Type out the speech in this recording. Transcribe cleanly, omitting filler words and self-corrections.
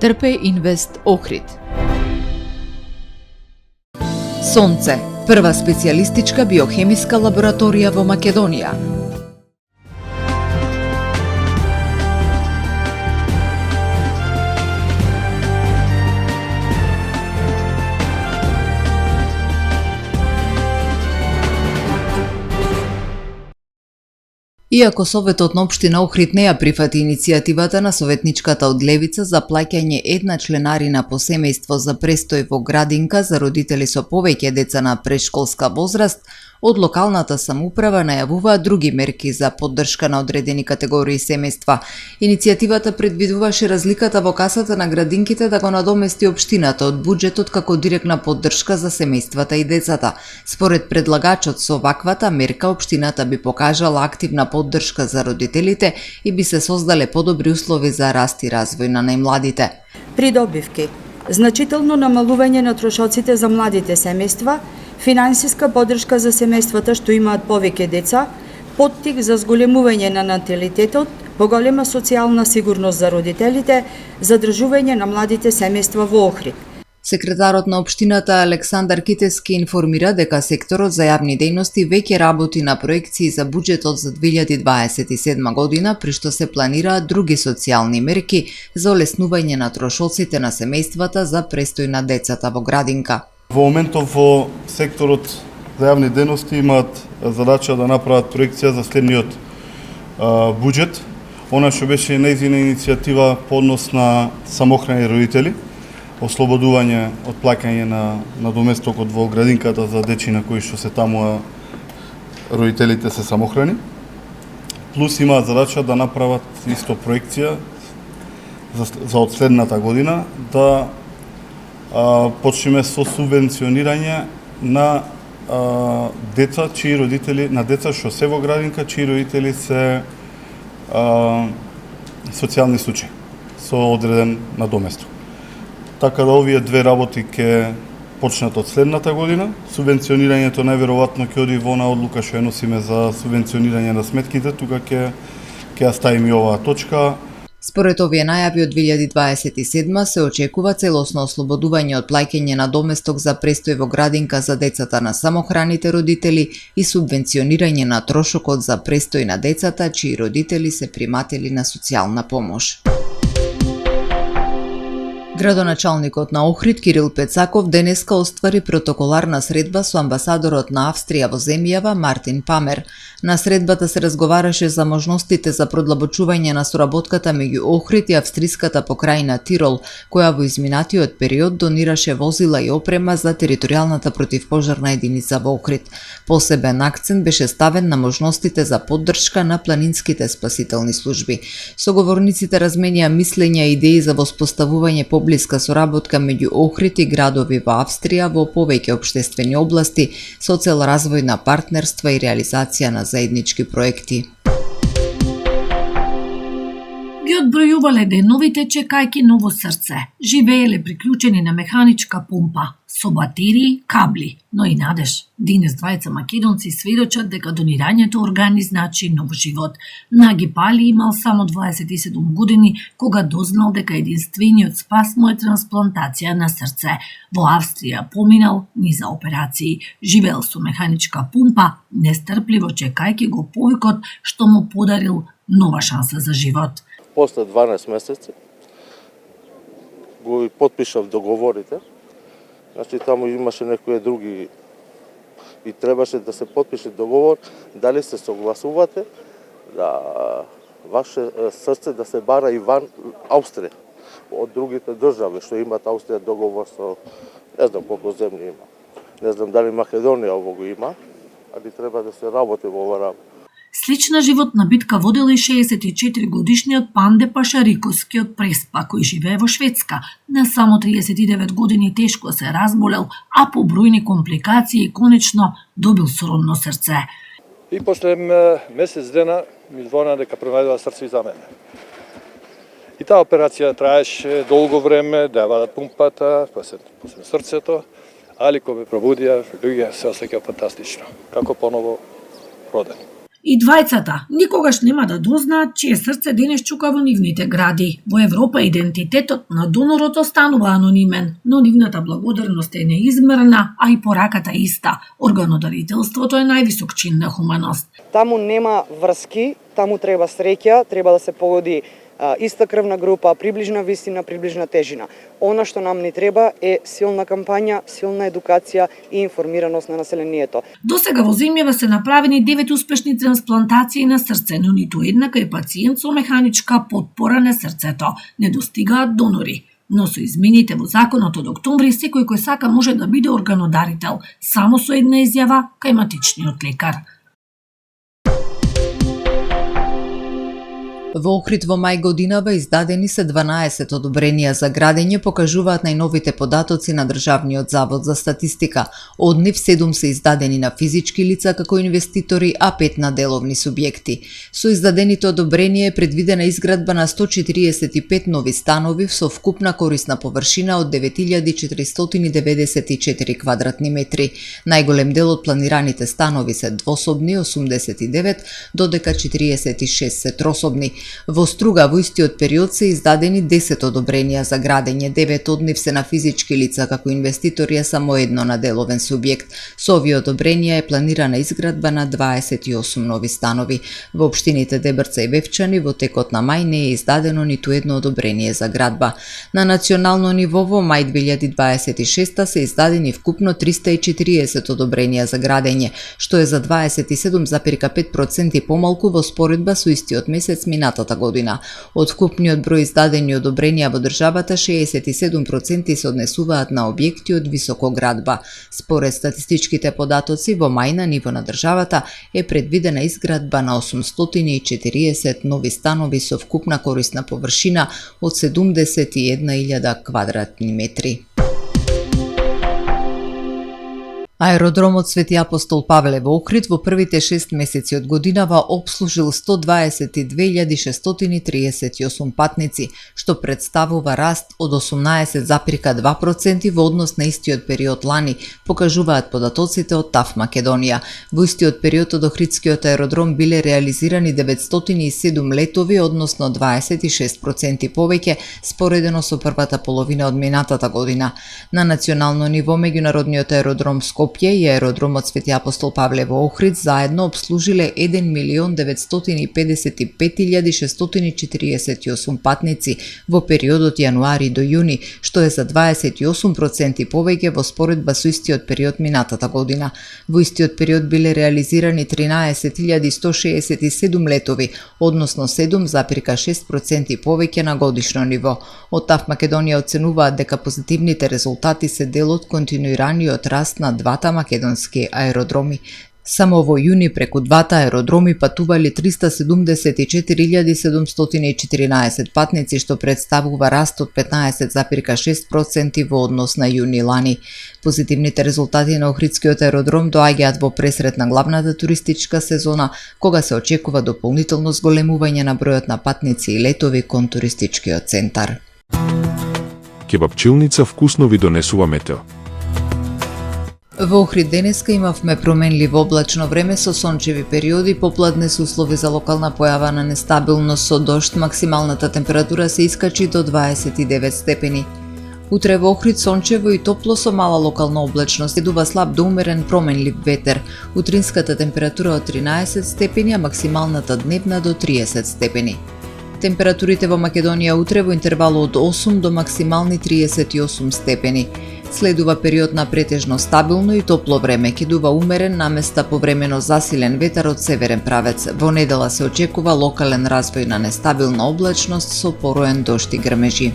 Трпе Инвест Охрид. Сонце, прва специјалистичка биохемиска лабораторија во Македонија. Иако Советот на општина Охрид не ја прифати иницијативата на советничката од Левица за плаќање една членарина по семејство за престој во градинка за родители со повеќе деца на претшколска возраст, од локалната самоуправа најавуваат други мерки за поддршка на одредени категории семејства. Иницијативата предвидуваше разликата во касата на градинките да го надомести општината од буџетот како директна поддршка за семејствата и децата. Според предлагачот, со ваквата мерка општината би покажала активна поддршка за родителите и би се создале подобри услови за раст и развој на најмладите. Придобивки, значително намалување на трошоците за младите семејства, финансиска поддршка за семејствата што имаат повеќе деца, поттик за зголемување на наталитетот, поголема социјална сигурност за родителите, задржување на младите семејства во Охрид. Секретарот на општината Александар Китески информира дека секторот за јавни дејности веќе работи на проекции за буџетот за 2027 година, при што се планираат други социјални мерки за олеснување на трошоците на семејствата за престој на децата во градинка. Во моментов во секторот за јавни дејности имаат задача да направат проекција за следниот буџет. Она што беше нејзина иницијатива по однос на самохрани родители, ослободување од плаќање на доместокот во градинката за дечина кои што се таму родителите се самохрани. Плюс имаат задача да направат исто проекција за од следната година да почнеме со субвенционирање на деца чии родители, на деца што се во градинка чии родители се социјални случаи со одреден надоместок. Така да овие две работи ќе почнат од следната година. Субвенционирањето најверојатно ќе оди во она одлука што ја носиме за субвенционирање на сметките, тука ќе ја ставиме и оваа точка. Според овие најави, од 2027 се очекува целосно ослободување од плаќање на доместок за престој во градинка за децата на самохраните родители и субвенционирање на трошокот за престој на децата чии родители се приматели на социјална помош. Градоначалникот на Охрид Кирил Пецаков денеска оствари протоколарна средба со амбасадорот на Австрија во земјава Мартин Памер. На средбата се разговараше за можностите за продлабочување на соработката меѓу Охрид и австриската покрајна Тирол, која во изминатиот период донираше возила и опрема за територијалната противпожарна единица во Охрид. Посебен акцент беше ставен на можностите за поддршка на планинските спасителни служби. Соговорниците разменија мислења и идеи за воспоставување поблиска соработка меѓу Охрид и градови во Австрија во повеќе општествени области со цел развој на партнерства и реализација на заеднички проекти. Ги одбројувале деновите чекајки ново срце. Живееле приклучени на механичка пумпа, со батерии, кабли, но и надеж. Денес двајца македонци сведочат дека донирањето органи значи нов живот. Наги Пали имал само 27 години кога дознал дека единствениот спас му е трансплантација на срце. Во Австрија поминал низ за операции. Живеел со механичка пумпа, нестрпливо чекајки го појкот што му подарил нова шанса за живот. После 12 месеци го потпишав договорите. Значи таму имаше некои други и требаше да се потпише договор дали се согласувате да ваше срце да се бара и ван Австрија од другите држави што имаат Австрија договор со не знам колку земји има. Не знам дали Македонија ово го има, али треба да се работи во ова работа. Слична животна битка водел и 64 годишниот Панде Пашариковски од Преспа, кој живее во Шведска. На само 39 години тешко се разболел, а по бројни компликации конечно добил сродно срце. И после месец дена ми звона дека преведува срце и за мене. И таа операција траеше долго време, да вадат пумпата, после срцето, али кога ме пробудија, луѓе се осеќа фантастично, како поново роден. И двајцата никогаш нема да дознаат чие срце денес чука во нивните гради. Во Европа идентитетот на донорот останува анонимен, но нивната благодарност е неизмерна, а и пораката иста. Органодарителството е највисок чин на хуманост. Таму нема врски, таму треба среќа, треба да се погоди иста крвна група, приближна висина, приближна тежина. Она што нам не треба е силна кампања, силна едукација и информираност на населението. Досега во земјава се направени 9 успешни трансплантации на срце, но ниту една кај пациент со механичка потпора на срцето. Не достигаат донори. Но со измените во законот од октомври, секој кој сака може да биде органодарител, само со една изјава кај матичниот лекар. Во Охрид во мај годинава издадени се 12 одобренија за градење, покажуваат најновите податоци на Државниот завод за статистика. Од нив 7 се издадени на физички лица како инвеститори, а 5 на деловни субјекти. Со издадените одобренија е предвидена изградба на 145 нови станови со вкупна корисна површина од 9494 квадратни метри. Најголем дел од планираните станови се двособни, 89, додека 46 се трособни. Во Струга во истиот период се издадени 10 одобренија за градење, 9 од нив се на физички лица како инвеститори, а само едно на деловен субјект. Со овие одобренија е планирана изградба на 28 нови станови. Во општините Дебрца и Вевчани во текот на мај не е издадено ниту едно одобрение за градба. На национално ниво во мај 2026 се издадени вкупно 340 одобренија за градење, што е за 27,5% помалку во споредба со истиот месец минатата година. Од вкупниот број издадени одобренија во државата, 67% се однесуваат на објекти од високоградба. Според статистичките податоци, во мај на ниво на државата е предвидена изградба на 840 нови станови со вкупна корисна површина од 71.000 квадратни метри. Аеродромот Свети Апостол Павле во Охрид во првите 6 месеци од годинава обслужил 122.638 патници, што представува раст од 18,2% во однос на истиот период лани, покажуваат податоците од ТАФ Македонија. Во истиот период од Охридскиот аеродром биле реализирани 907 летови, односно 26% повеќе, споредено со првата половина од минатата година. На национално ниво, меѓународниот аеродром Скопје и аеродромот Свети Апостол Павле во Охрид заедно обслужиле 1.955.648 патници во периодот јануари до јуни, што е за 28% повеќе во споредба со истиот период минатата година. Во истиот период биле реализирани 13.167 летови, односно 7,6% повеќе на годишно ниво. Од ТАФ Македонија оценуваат дека позитивните резултати се дел од континуираниот раст на двата македонски аеродроми. Само во јуни преку двата аеродроми патували 374.714 патници, што представува раст од 15,6% во однос на јуни лани. Позитивните резултати на Охридскиот аеродром доаѓаат во пресред на главната туристичка сезона, кога се очекува дополнително зголемување на бројот на патници и летови кон туристичкиот центар. Кебапчилница вкусно ви донесува метео. Во Охрид денеска имавме променливо облачно време со сончеви периоди, попладне се услови за локална појава на нестабилност со дожд, максималната температура се искачи до 29 степени. Утре во Охрид сончево и топло со мала локална облачност, следува слаб до умерен променлив ветер. Утринската температура од 13 степени, а максималната дневна до 30 степени. Температурите во Македонија утре во интервалу од 8 до максимални 38 степени. Следува период на претежно стабилно и топло време, кидува умерен, наместа повремено засилен ветер од северен правец. Во недела се очекува локален развој на нестабилна облачност со пороен дожд и грмежи.